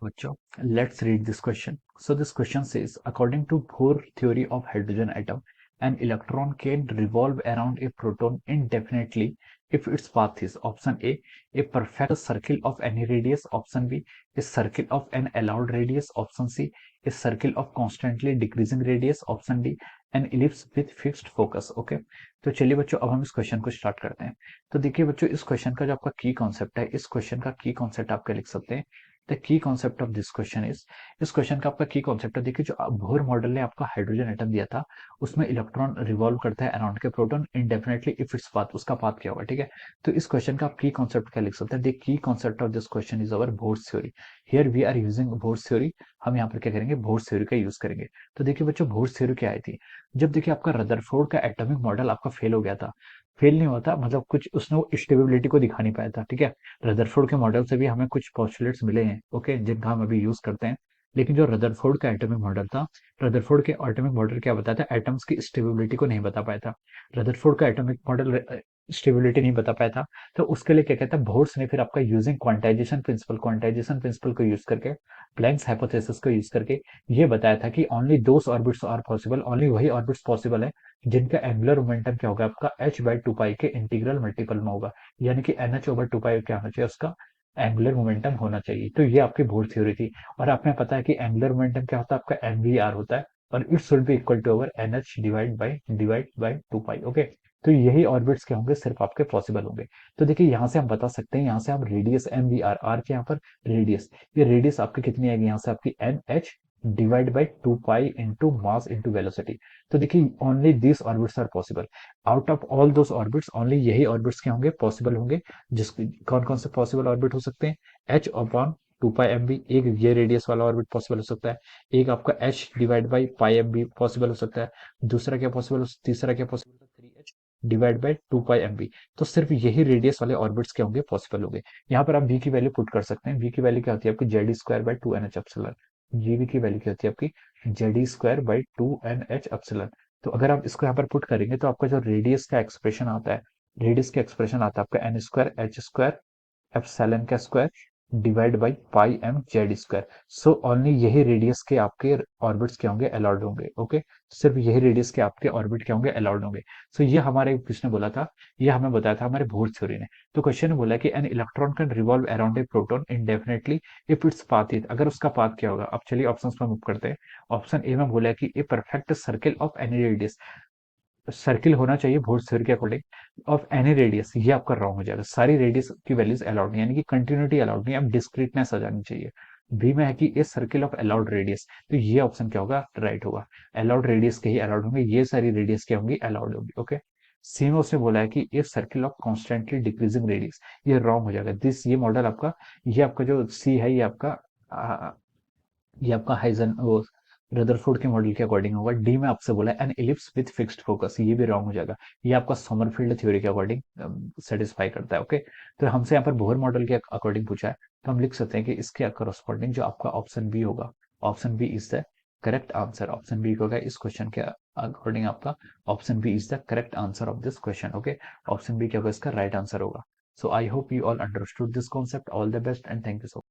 बच्चों, let's read this question. So this question says, according to Bohr theory of hydrogen atom, an electron can revolve around a proton indefinitely if its path is option A perfect circle of any radius, option B, a circle of an allowed radius, option C, a circle of constantly decreasing radius, option D, an ellipse with fixed focus. Okay, तो चलिए बच्चों, अब हम इस question को start करते हैं। तो देखिए बच्चों, इस क्वेश्चन का जो आपका की कॉन्सेप्ट है, इस क्वेश्चन का की कॉन्सेप्ट आप क्या लिख सकते हैं। The key concept of this question is, इस क्वेश्चन का आपका की कॉन्सेप्ट है, देखिए जो बोर मॉडल ने आपका हाइड्रोजन एटम दिया था, उसमें इलेक्ट्रॉन रिवॉल्व करता है अराउंड के proton indefinitely if its path, उसका पाथ क्या होगा, ठीक है। तो इस क्वेश्चन का आप की कॉन्सेप्ट क्या लिख सकते हैं। The key concept of this question is our Bohr's theory. Here we are using Bohr's theory. हम यहाँ पर क्या करेंगे, बोर्स थ्योरी का यूज करेंगे। तो देखिए बच्चों, बोर्स थ्योरी क्या आई थी, जब देखिए आपका रदरफोर्ड का एटॉमिक मॉडल आपका फेल हो गया था। फेल नहीं हुआ था, मतलब कुछ उसने स्टेबिलिटी को दिखा नहीं पाया था, ठीक है। रदरफोर्ड के मॉडल से भी हमें कुछ पोस्टुलेट्स मिले हैं, ओके, जिनका हम अभी यूज करते हैं। लेकिन जो रदरफोर्ड का एटॉमिक मॉडल था, रदरफोर्ड के एटॉमिक मॉडल क्या बताया था, एटम्स की स्टेबिलिटी को नहीं बता पाया था। रदरफोर्ड का एटॉमिक मॉडल स्टेबिलिटी नहीं बता पाया था। तो उसके लिए क्या कहता है, बोर्ड्स ने फिर आपका यूजिंग क्वांटाइजेशन प्रिंसिपल को यूज करके, प्लैंक्स हाइपोथेसिस को यूज करके ये बताया था कि only those orbits are possible, only वही ऑर्बिट्स पॉसिबल है जिनका एंगुलर मोमेंटम क्या होगा, आपका h/2 के इंटीग्रल मल्टीपल में होगा। यानी कि NH/2 क्या होना चाहिए, उसका एंगुलर मोमेंटम होना चाहिए। तो ये आपकी बोर थ्योरी थी। और आपने पता है कि एंगुलर मोमेंटम क्या होता है, आपका mvr होता है। और it should be equal to our NH divide by 2 pi, okay. तो यही ऑर्बिट्स क्या होंगे, सिर्फ आपके पॉसिबल होंगे। तो देखिए यहाँ से हम बता सकते हैं, यहाँ से हम रेडियस mvr, आर के यहाँ पर रेडियस, ये रेडियस आपकी कितनी आएगी, यहाँ से आपकी NH divide by 2 pi into mass into velocity. तो देखिए only this orbits are possible. Out of all those orbits only यही ऑर्बिट्स क्या होंगे, पॉसिबल होंगे। जिस कौन कौन से पॉसिबल ऑर्बिट हो सकते हैं, h/2 पाई mv, एक ये रेडियस वाला ऑर्बिट पॉसिबल हो सकता है। एक आपका h divide by pi M possible हो सकता है। दूसरा क्या पॉसिबल, तीसरा क्या possible, 3h divide by 2 pi mv। तो सिर्फ यही रेडियस वाले ऑर्बिट्स क्या होंगे, पॉसिबल होंगे। यहाँ पर आप v की वैल्यू पुट कर सकते हैं। v की वैल्यू क्या होती है आपकी, Z² बाई 2 NH एप्सिलॉन। जीवी की वैल्यू क्या होती है आपकी, Z² बाई 2 NH एप्सिलॉन। तो अगर आप इसको यहाँ पर पुट करेंगे तो आपका जो रेडियस का एक्सप्रेशन आता है, रेडियस का एक्सप्रेशन आता है आपका n² H² एप्सिलॉन का square divide by pi M Z square. So only यही रेडियस के आपके ऑर्बिट्स क्या होंगे, अलाउड होंगे, ओके। सिर्फ यही रेडियस के आपके ऑर्बिट क्या होंगे, अलाउड होंगे। सो ये हमारे किसने बोला था, ये हमें बताया था हमारे बोर थ्योरी ने। तो क्वेश्चन ने बोला कि an electron can revolve around a proton indefinitely if its path is, अगर उसका पाथ क्या होगा। अब चलिए ऑप्शंस पर मूव करते हैं। ऑप्शन ए में बोला कि a perfect circle of any radius, circle होना चाहिए बोर थ्योरी के अकॉर्डिंग, ऑफ एनी रेडियस, ये आपका रॉन्ग हो जाएगा। सारी रेडियस की वैल्यूज अलाउड नहीं, यानी कि कंटिन्यूटी अलाउड नहीं, अब डिस्क्रीटनेस आ जानी चाहिए। बी में है कि a circle of allowed radius, तो ये ऑप्शन क्या होगा, राइट होगा। अलाउड रेडियस के ही अलाउड होंगे, ये सारी रेडियस क्या होंगी, अलाउड होंगी, ओके। सी में उसने बोला है कि a circle of constantly decreasing radius, ये रॉन्ग हो जाएगा। दिस ये मॉडल आपका, ये आपका जो सी है, ये आपका हाइजन रदरफोर्ड के मॉडल के अकॉर्डिंग होगा। डी में आपसे बोला N ellipse with fixed focus, ये भी रॉन्ग हो जाएगा। ये आपका समरफील्ड थ्योरी के अकॉर्डिंग सेटिस्फाई करता है, ओके। तो हमसे यहाँ पर बोहर मॉडल के अकॉर्डिंग पूछा है, तो हम लिख सकते हैं कि इसके करस्पॉन्डिंग जो आपका ऑप्शन बी होगा, option B is the correct answer. Option B होगा इस क्वेश्चन के अकॉर्डिंग आपका, option B is the correct answer of this question, okay. Option B क्या होगा, इसका राइट आंसर होगा। So I hope you all understood this concept. All the best and thank you so